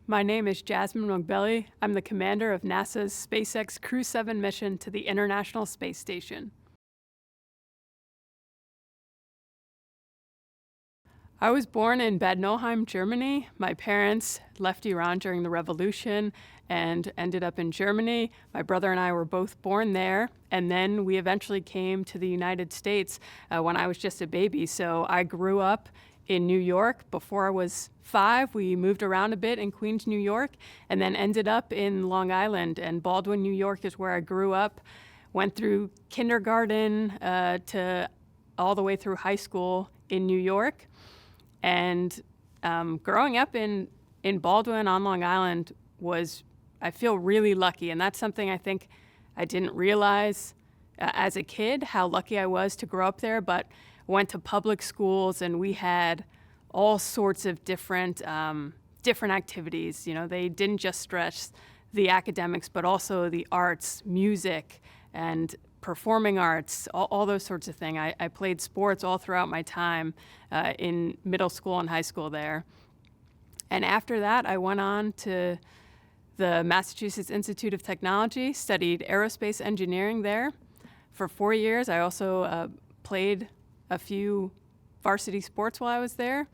My name is Jasmin Moghbeli. I'm the commander of NASA's SpaceX Crew 7 mission to the International Space Station. I was born in Bad Nauheim, Germany. My parents left Iran during the revolution and ended up in Germany. My brother and I were both born there, and then we eventually came to the United States when I was just a baby. So I grew up in New York. Before I was 5, we moved around a bit in Queens, New York, and then ended up in Long Island. And Baldwin, New York is where I grew up. Went through kindergarten to all the way through high school in New York. And growing up in Baldwin on Long Island I feel really lucky. And that's something I think I didn't realize as a kid, how lucky I was to grow up there, but went to public schools and we had all sorts of different activities. You know, they didn't just stress the academics, but also the arts, music, and performing arts, all those sorts of things. I played sports all throughout my time in middle school and high school there. And after that, I went on to the Massachusetts Institute of Technology, studied aerospace engineering there for 4 years. I also played a few varsity sports while I was there,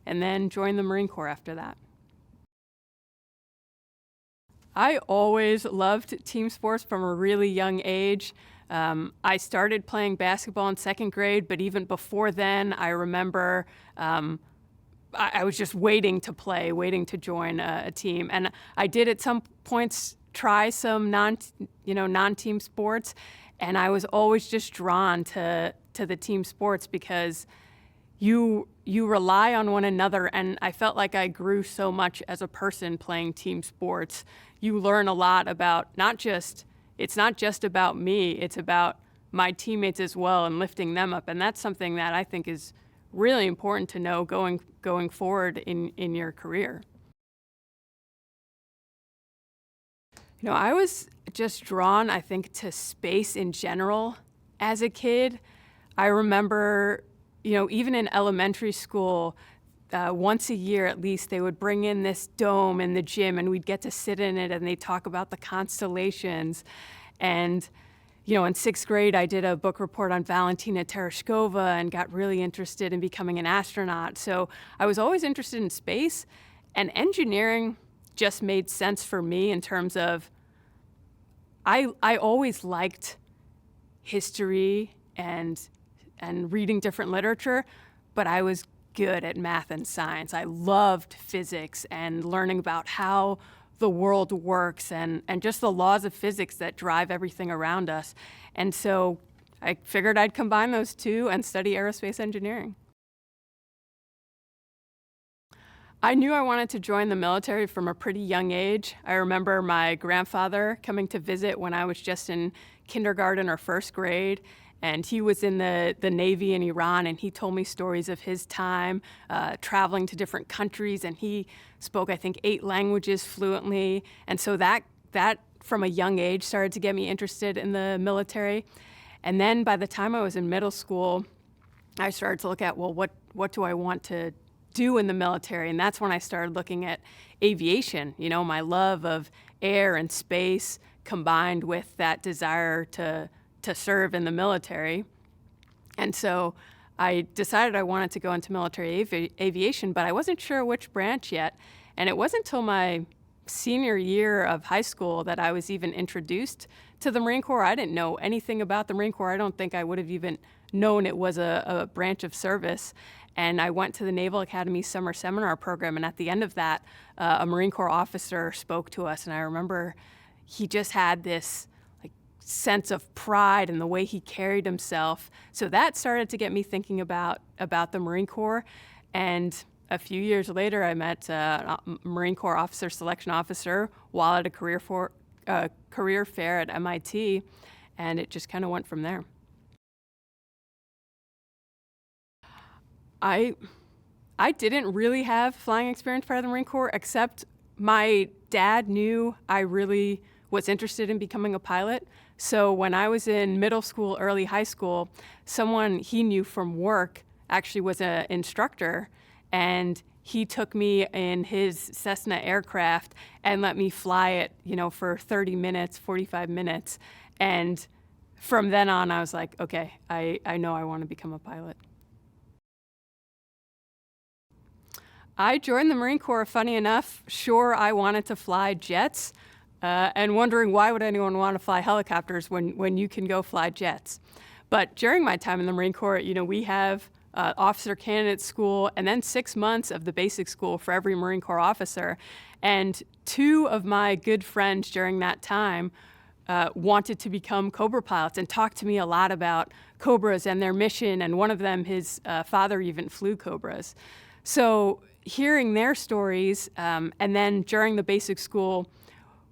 and then joined the Marine Corps after that. I always loved team sports from a really young age. I started playing basketball in 2nd grade, but even before then, I remember I was just waiting to play, waiting to join a team. And I did at some points try some non-team sports, and I was always just drawn to the team sports because you rely on one another, and I felt like I grew so much as a person playing team sports. You learn a lot about it's not just about me, it's about my teammates as well and lifting them up. And that's something that I think is really important to know going forward in your career. You know, I was just drawn, I think, to space in general as a kid. I remember, even in elementary school, once a year at least, they would bring in this dome in the gym and we'd get to sit in it and they'd talk about the constellations. And, in 6th grade, I did a book report on Valentina Tereshkova and got really interested in becoming an astronaut. So I was always interested in space, and engineering just made sense for me in terms of I always liked history and reading different literature, but I was good at math and science. I loved physics and learning about how the world works and just the laws of physics that drive everything around us. And so I figured I'd combine those two and study aerospace engineering. I knew I wanted to join the military from a pretty young age. I remember my grandfather coming to visit when I was just in kindergarten or 1st grade, and he was in the Navy in Iran, and he told me stories of his time traveling to different countries, and he spoke, I think, 8 languages fluently. And so that from a young age started to get me interested in the military. And then by the time I was in middle school, I started to look at, well, what do I want to do in the military? And that's when I started looking at aviation. My love of air and space combined with that desire to serve in the military. And so I decided I wanted to go into military aviation, but I wasn't sure which branch yet. And it wasn't until my senior year of high school that I was even introduced to the Marine Corps. I didn't know anything about the Marine Corps. I don't think I would have even known it was a branch of service. And I went to the Naval Academy Summer Seminar Program, and at the end of that, a Marine Corps officer spoke to us, and I remember he just had this sense of pride in the way he carried himself. So that started to get me thinking about the Marine Corps. And a few years later, I met a Marine Corps officer selection officer while at a career fair at MIT, and it just kind of went from there. I didn't really have flying experience prior to the Marine Corps, except my dad knew I really was interested in becoming a pilot. So when I was in middle school, early high school, someone he knew from work actually was an instructor, and he took me in his Cessna aircraft and let me fly it, for 30 minutes, 45 minutes. And from then on, I was like, okay, I know I want to become a pilot. I joined the Marine Corps, funny enough. Sure, I wanted to fly jets, and wondering why would anyone want to fly helicopters when you can go fly jets. But during my time in the Marine Corps, we have officer candidate school and then 6 months of the basic school for every Marine Corps officer. And two of my good friends during that time wanted to become Cobra pilots and talked to me a lot about Cobras and their mission. And one of them, his father even flew Cobras. So hearing their stories, and then during the basic school,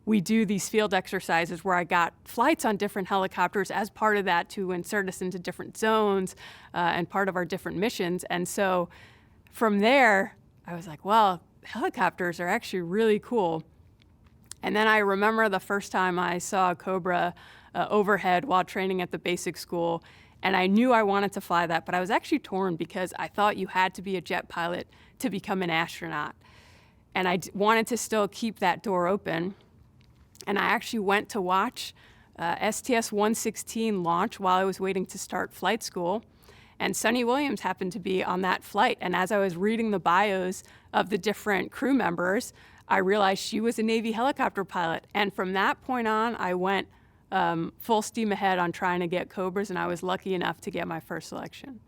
we do these field exercises where I got flights on different helicopters as part of that to insert us into different zones and part of our different missions. And so from there, I was like, well, helicopters are actually really cool. And then I remember the first time I saw a Cobra overhead while training at the basic school, and I knew I wanted to fly that, but I was actually torn because I thought you had to be a jet pilot to become an astronaut. And I wanted to still keep that door open. And I actually went to watch STS-116 launch while I was waiting to start flight school. And Sunny Williams happened to be on that flight. And as I was reading the bios of the different crew members, I realized she was a Navy helicopter pilot. And from that point on, I went full steam ahead on trying to get Cobras, and I was lucky enough to get my first selection.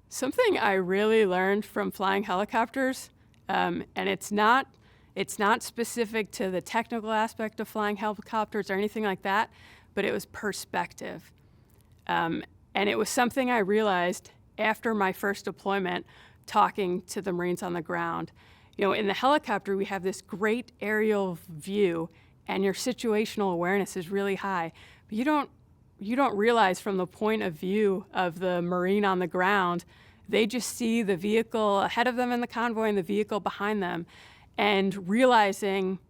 Something I really learned from flying helicopters, and it's not specific to the technical aspect of flying helicopters or anything like that, but it was perspective. And it was something I realized after my first deployment, talking to the Marines on the ground. In the helicopter, we have this great aerial view, and your situational awareness is really high. But you don't realize from the point of view of the Marine on the ground, they just see the vehicle ahead of them in the convoy and the vehicle behind them, and realizing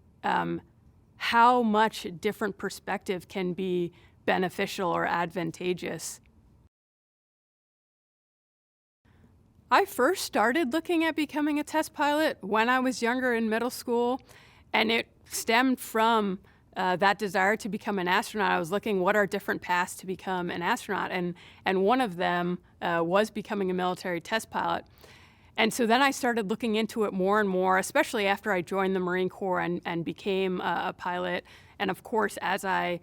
how much different perspective can be beneficial or advantageous. I first started looking at becoming a test pilot when I was younger in middle school, and it stemmed from that desire to become an astronaut. I was looking what are different paths to become an astronaut, and one of them was becoming a military test pilot. And so then I started looking into it more and more, especially after I joined the Marine Corps and became a pilot. And of course, as I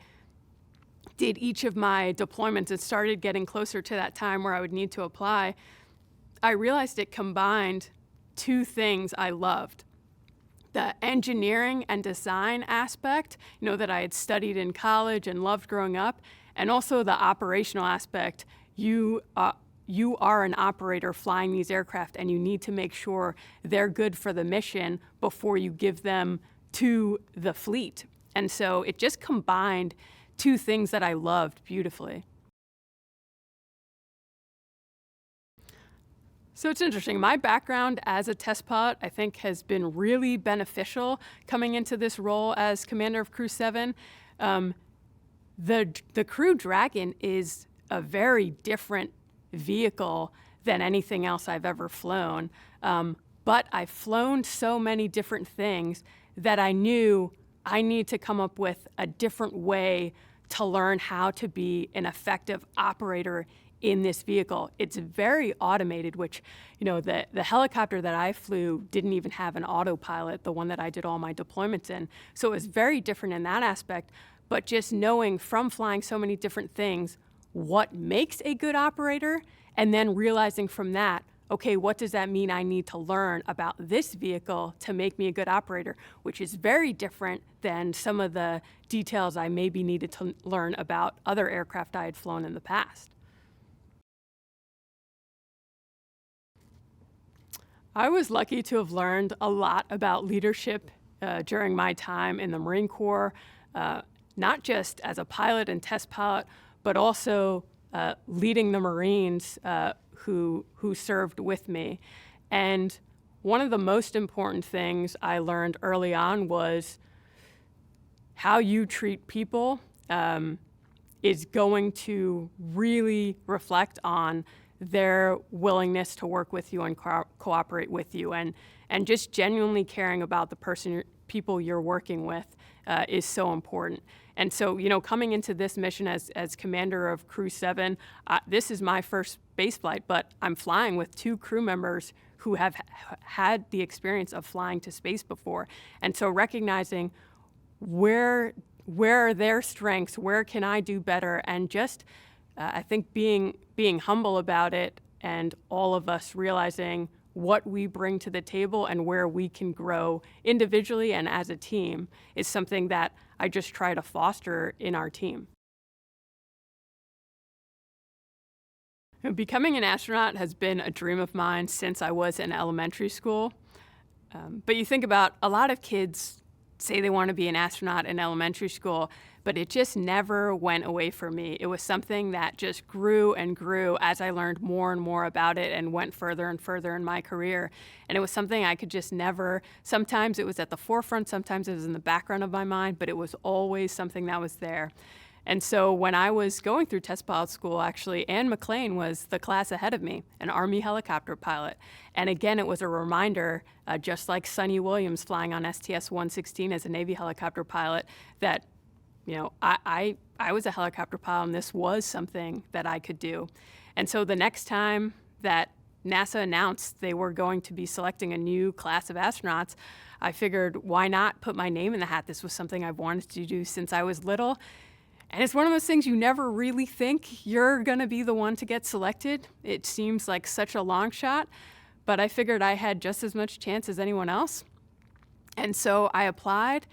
did each of my deployments and started getting closer to that time where I would need to apply, I realized it combined two things I loved. The engineering and design aspect, that I had studied in college and loved growing up, and also the operational aspect. You are an operator flying these aircraft, and you need to make sure they're good for the mission before you give them to the fleet. And so it just combined two things that I loved beautifully. So it's interesting. My background as a test pilot, I think, has been really beneficial coming into this role as commander of Crew 7. The Crew Dragon is a very different vehicle than anything else I've ever flown. But I've flown so many different things that I knew I need to come up with a different way to learn how to be an effective operator in this vehicle. It's very automated, which, the helicopter that I flew didn't even have an autopilot, the one that I did all my deployments in. So it was very different in that aspect, but just knowing from flying so many different things what makes a good operator, and then realizing from that, okay, what does that mean I need to learn about this vehicle to make me a good operator, which is very different than some of the details I maybe needed to learn about other aircraft I had flown in the past. I was lucky to have learned a lot about leadership during my time in the Marine Corps, not just as a pilot and test pilot, but also leading the Marines who served with me. And one of the most important things I learned early on was how you treat people is going to really reflect on their willingness to work with you and cooperate with you, and just genuinely caring about the people you're working with is so important. And so, coming into this mission as commander of Crew 7, this is my first space flight, but I'm flying with 2 crew members who have had the experience of flying to space before. And so recognizing where are their strengths, where can I do better, and just I think being humble about it, and all of us realizing what we bring to the table and where we can grow individually and as a team is something that I just try to foster in our team. Becoming an astronaut has been a dream of mine since I was in elementary school. But you think about a lot of kids say they want to be an astronaut in elementary school, but it just never went away for me. It was something that just grew and grew as I learned more and more about it and went further and further in my career. And it was something I could just never, sometimes it was at the forefront, sometimes it was in the background of my mind, but it was always something that was there. And so when I was going through test pilot school, actually, Ann McLean was the class ahead of me, an Army helicopter pilot. And again, it was a reminder, just like Sonny Williams flying on STS-116 as a Navy helicopter pilot, that I was a helicopter pilot and this was something that I could do. And so the next time that NASA announced they were going to be selecting a new class of astronauts, I figured, why not put my name in the hat? This was something I've wanted to do since I was little. And it's one of those things you never really think you're going to be the one to get selected. It seems like such a long shot, but I figured I had just as much chance as anyone else. And so I applied,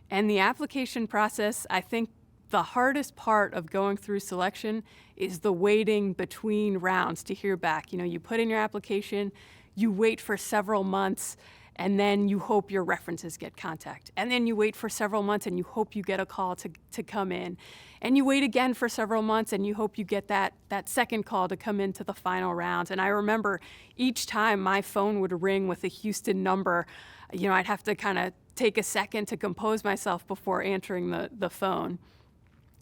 and the application process, I think the hardest part of going through selection is the waiting between rounds to hear back. You put in your application, you wait for several months, and then you hope your references get contact. And then you wait for several months and you hope you get a call to come in. And you wait again for several months and you hope you get that second call to come into the final rounds. And I remember each time my phone would ring with a Houston number, I'd have to kind of take a second to compose myself before answering the phone.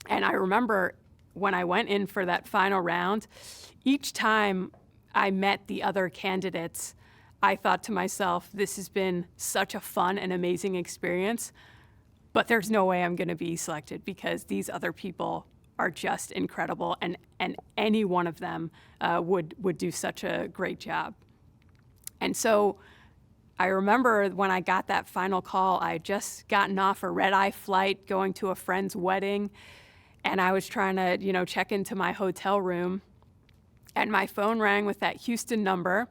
And I remember when I went in for that final round, each time I met the other candidates, I thought to myself, this has been such a fun and amazing experience, but there's no way I'm going to be selected because these other people are just incredible, and any one of them would do such a great job. And so I remember when I got that final call, I had just gotten off a red-eye flight going to a friend's wedding, and I was trying to check into my hotel room, and my phone rang with that Houston number.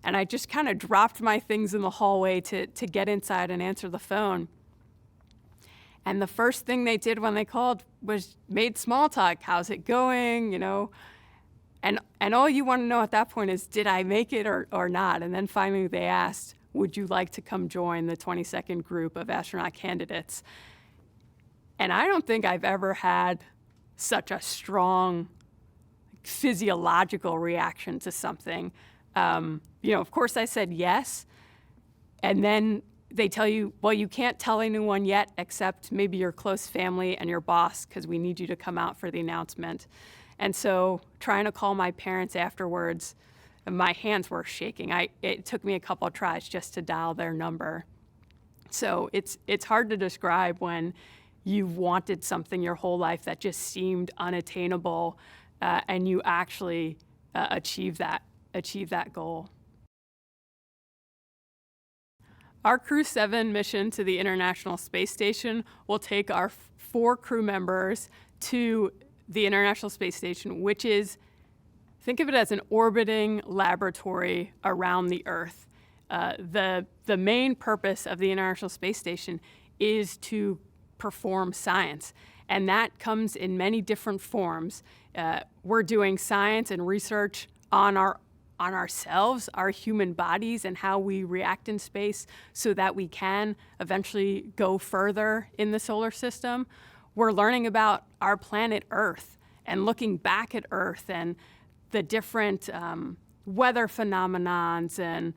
And I just kind of dropped my things in the hallway to get inside and answer the phone. And the first thing they did when they called was made small talk. How's it going? And all you want to know at that point is, did I make it or not? And then finally they asked, would you like to come join the 22nd group of astronaut candidates? And I don't think I've ever had such a strong physiological reaction to something. Of course I said yes, and then they tell you, well, you can't tell anyone yet except maybe your close family and your boss because we need you to come out for the announcement. And so trying to call my parents afterwards, my hands were shaking. It took me a couple of tries just to dial their number. So it's hard to describe when you've wanted something your whole life that just seemed unattainable, and you actually achieve that goal. Our Crew 7 mission to the International Space Station will take our 4 crew members to the International Space Station, which is, think of it as an orbiting laboratory around the Earth. The main purpose of the International Space Station is to perform science, and that comes in many different forms. We're doing science and research on ourselves, our human bodies, and how we react in space so that we can eventually go further in the solar system. We're learning about our planet Earth and looking back at Earth and the different weather phenomenons and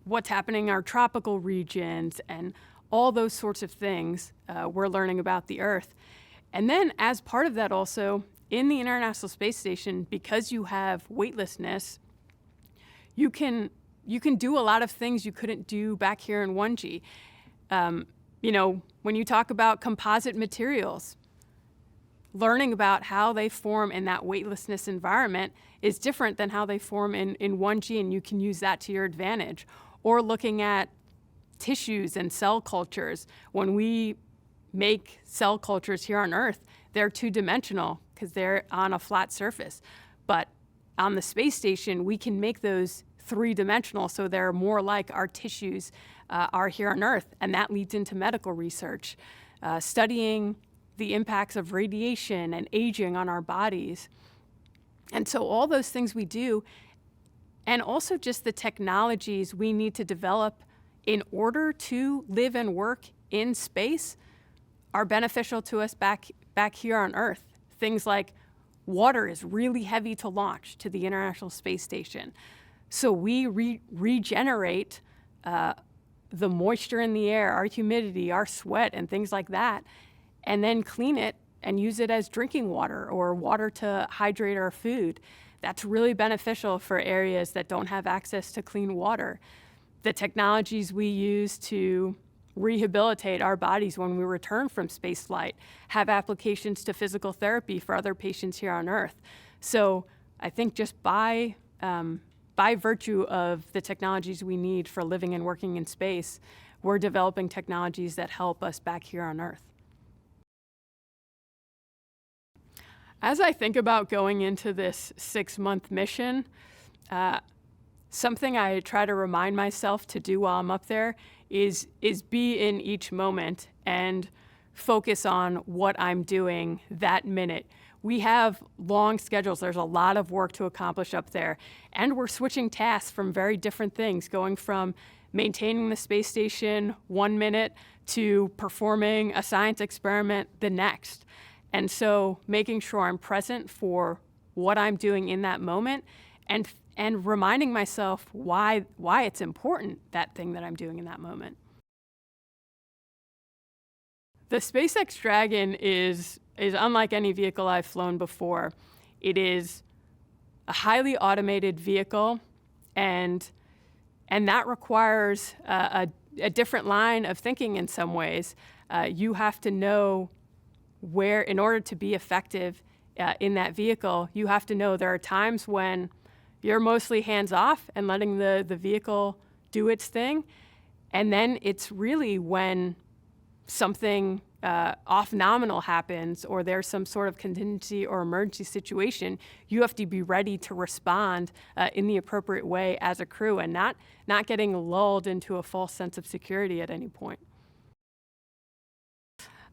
what's happening in our tropical regions and all those sorts of things. We're learning about the Earth. And then as part of that also, in the International Space Station, because you have weightlessness, you can do a lot of things you couldn't do back here in 1G. When you talk about composite materials, learning about how they form in that weightlessness environment is different than how they form in 1G, and you can use that to your advantage. Or looking at tissues and cell cultures. When we make cell cultures here on Earth, they're two-dimensional because they're on a flat surface. But on the space station, we can make those three-dimensional, so they're more like our tissues are here on Earth. And that leads into medical research, studying the impacts of radiation and aging on our bodies. And so all those things we do, and also just the technologies we need to develop in order to live and work in space, are beneficial to us back here on Earth. Things like water is really heavy to launch to the International Space Station. So we regenerate the moisture in the air, our humidity, our sweat, and things like that, and then clean it and use it as drinking water or water to hydrate our food. That's really beneficial for areas that don't have access to clean water. The technologies we use to rehabilitate our bodies when we return from space flight have applications to physical therapy for other patients here on Earth. So I think just by virtue of the technologies we need for living and working in space, we're developing technologies that help us back here on Earth. As I think about going into this 6-month mission, something I try to remind myself to do while I'm up there is be in each moment and focus on what I'm doing that minute. We have long schedules. There's a lot of work to accomplish up there. And we're switching tasks from very different things, going from maintaining the space station 1 minute to performing a science experiment the next. And so making sure I'm present for what I'm doing in that moment and reminding myself why it's important, that thing that I'm doing in that moment. The SpaceX Dragon is unlike any vehicle I've flown before. It is a highly automated vehicle, and that requires a different line of thinking in some ways. You have to know where, in order to be effective in that vehicle, you have to know there are times when you're mostly hands-off and letting the vehicle do its thing. And then it's really when something off-nominal happens or there's some sort of contingency or emergency situation, you have to be ready to respond in the appropriate way as a crew and not getting lulled into a false sense of security at any point.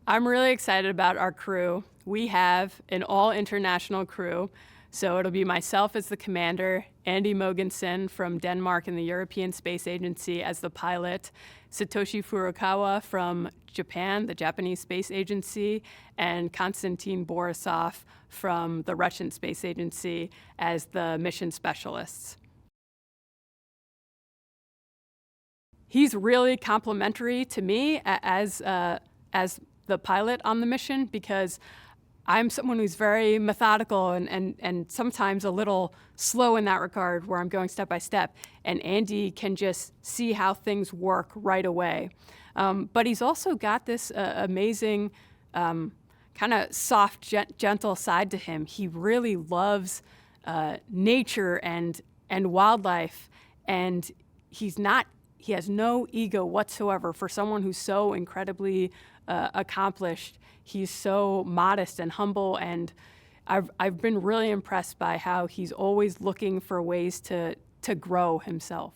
I'm really excited about our crew. We have an all-international crew. So it'll be myself as the commander, Andy Mogensen from Denmark and the European Space Agency as the pilot, Satoshi Furukawa from Japan, the Japanese Space Agency, and Konstantin Borisov from the Russian Space Agency as the mission specialists. He's really complimentary to me as the pilot on the mission, because I'm someone who's very methodical and sometimes a little slow in that regard, where I'm going step by step. And Andy can just see how things work right away. But he's also got this amazing kind of soft, gentle side to him. He really loves nature and wildlife, and he has no ego whatsoever. For someone who's so incredibly accomplished, he's so modest and humble, and I've been really impressed by how he's always looking for ways to grow himself.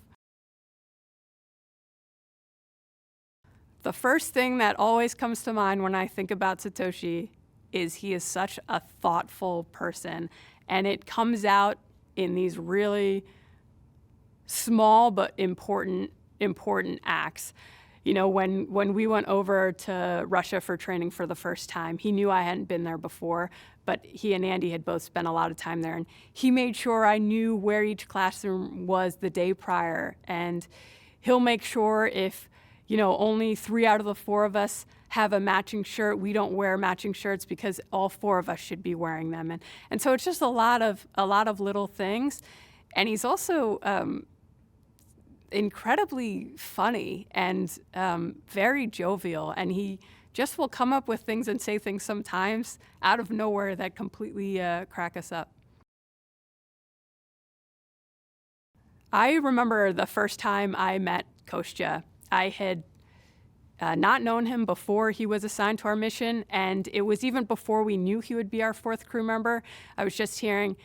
The first thing that always comes to mind when I think about Satoshi is he is such a thoughtful person, and it comes out in these really small but important acts. You know, when we went over to Russia for training for the first time, he knew I hadn't been there before, but he and Andy had both spent a lot of time there, and he made sure I knew where each classroom was the day prior. And he'll make sure if, only 3 out of the 4 of us have a matching shirt. We don't wear matching shirts because all 4 of us should be wearing them. And so it's just a lot of little things. And he's also incredibly funny and very jovial. And he just will come up with things and say things sometimes out of nowhere that completely crack us up. I remember the first time I met Kostya. I had not known him before he was assigned to our mission, and it was even before we knew he would be our 4th crew member. I was just hearing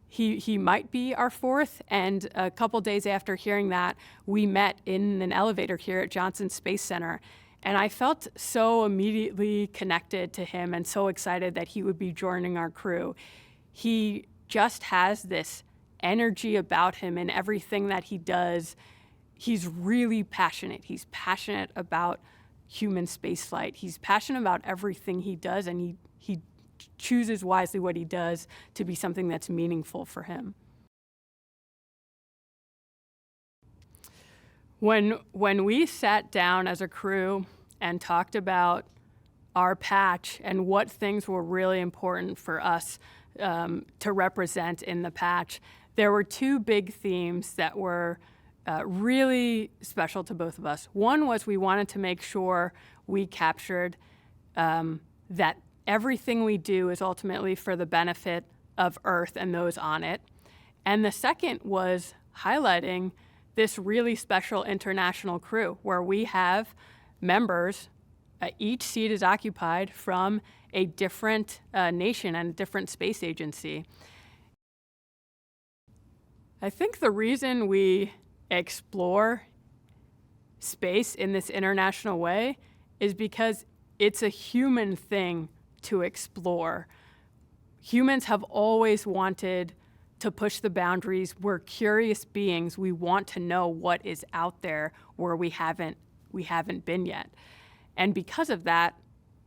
he might be our 4th, and a couple days after hearing that, we met in an elevator here at Johnson Space Center. And I felt so immediately connected to him and so excited that he would be joining our crew. He just has this energy about him and everything that he does. He's really passionate. He's passionate about human spaceflight. He's passionate about everything he does, and he chooses wisely what he does to be something that's meaningful for him. When we sat down as a crew and talked about our patch and what things were really important for us to represent in the patch, there were 2 big themes that were really special to both of us. One was we wanted to make sure we captured that everything we do is ultimately for the benefit of Earth and those on it. And the second was highlighting this really special international crew where we have members, each seat is occupied from a different nation and a different space agency. I think the reason we explore space in this international way is because it's a human thing to explore. Humans have always wanted to push the boundaries. We're curious beings. We want to know what is out there where we haven't been yet. And because of that,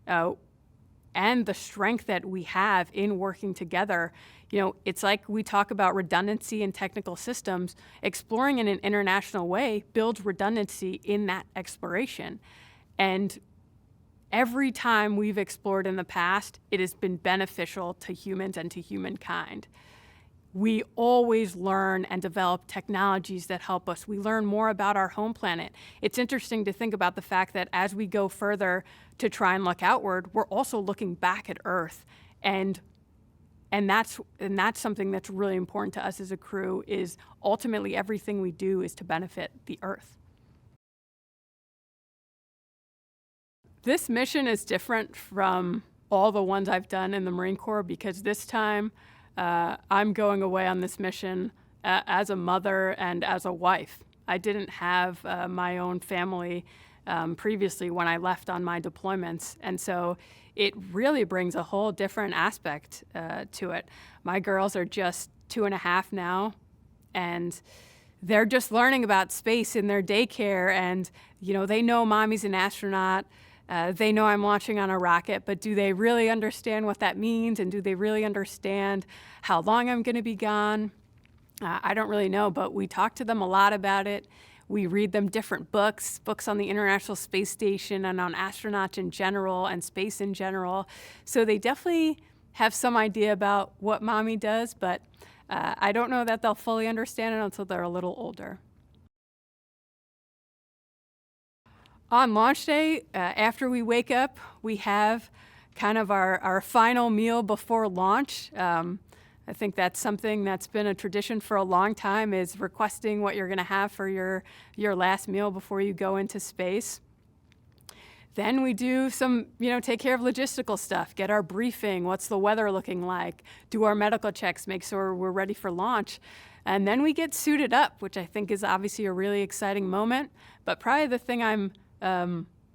and the strength that we have in working together, it's like we talk about redundancy in technical systems. Exploring in an international way builds redundancy in that exploration. And every time we've explored in the past, it has been beneficial to humans and to humankind. We always learn and develop technologies that help us. We learn more about our home planet. It's interesting to think about the fact that as we go further to try and look outward, we're also looking back at Earth. And that's something that's really important to us as a crew, is ultimately everything we do is to benefit the Earth. This mission is different from all the ones I've done in the Marine Corps because this time I'm going away on this mission as a mother and as a wife. I didn't have my own family previously when I left on my deployments, and so it really brings a whole different aspect to it. My girls are just 2.5 now, and they're just learning about space in their daycare, and they know mommy's an astronaut. They know I'm launching on a rocket, but do they really understand what that means? And do they really understand how long I'm going to be gone? I don't really know, but we talk to them a lot about it. We read them different books on the International Space Station and on astronauts in general and space in general. So they definitely have some idea about what mommy does, but I don't know that they'll fully understand it until they're a little older. On launch day, after we wake up, we have kind of our final meal before launch. I think that's something that's been a tradition for a long time, is requesting what you're going to have for your last meal before you go into space. Then we do some, take care of logistical stuff, get our briefing, what's the weather looking like, do our medical checks, make sure we're ready for launch. And then we get suited up, which I think is obviously a really exciting moment. But probably the thing I'm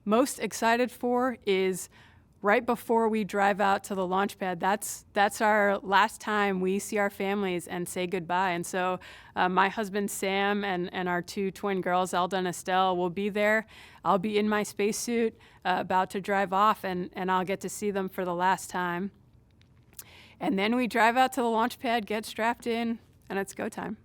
most excited for is right before we drive out to the launch pad. That's our last time we see our families and say goodbye. And so my husband Sam and our 2 twin girls, Elda and Estelle, will be there. I'll be in my spacesuit about to drive off, and I'll get to see them for the last time. And then we drive out to the launch pad, get strapped in, and it's go time.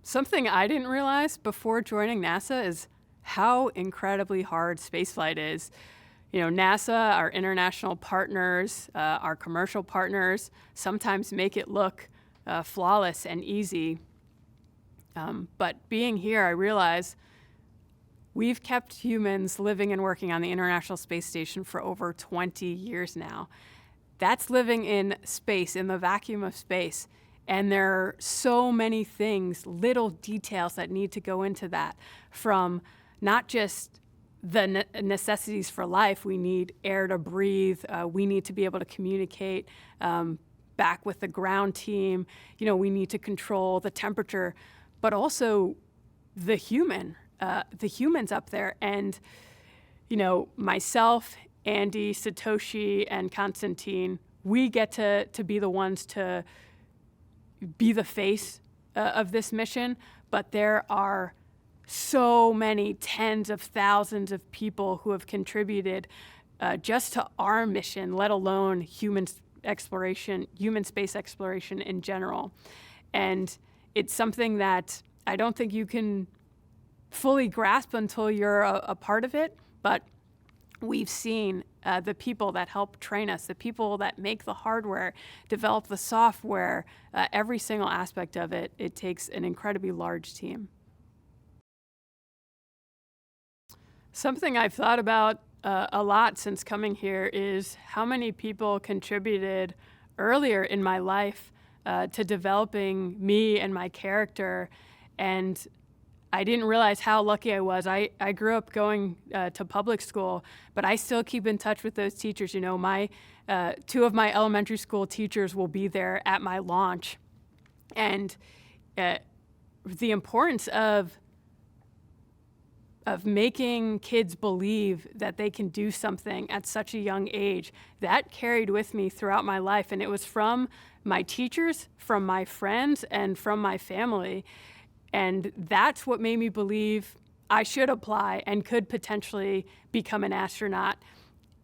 Something I didn't realize before joining NASA is how incredibly hard spaceflight is. You know, NASA, our international partners, our commercial partners, sometimes make it look flawless and easy. But being here, I realize we've kept humans living and working on the International Space Station for over 20 years now. That's living in space, in the vacuum of space. And there are so many things, little details that need to go into that, from not just the necessities for life. We need air to breathe. We need to be able to communicate back with the ground team. You know, we need to control the temperature, but also the humans up there. And, you know, myself, Andy, Satoshi, and Konstantin, we get to be the ones to be the face of this mission, but there are so many tens of thousands of people who have contributed just to our mission, let alone human space exploration in general. And it's something that I don't think you can fully grasp until you're a part of it, but we've seen the people that help train us, the people that make the hardware, develop the software, every single aspect of it. It takes an incredibly large team. Something I've thought about a lot since coming here is how many people contributed earlier in my life to developing me and my character. And I didn't realize how lucky I was. I grew up going to public school, but I still keep in touch with those teachers. You know, two of my elementary school teachers will be there at my launch. And the importance of making kids believe that they can do something at such a young age, that carried with me throughout my life. And it was from my teachers, from my friends, and from my family. And that's what made me believe I should apply and could potentially become an astronaut.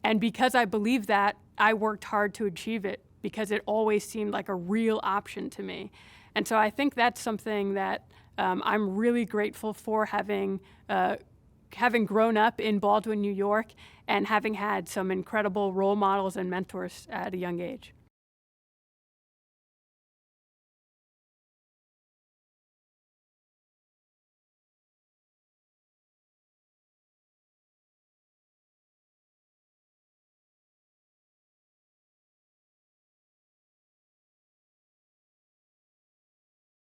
And because I believed that, I worked hard to achieve it, because it always seemed like a real option to me. And so I think that's something that I'm really grateful for, having grown up in Baldwin, New York, and having had some incredible role models and mentors at a young age.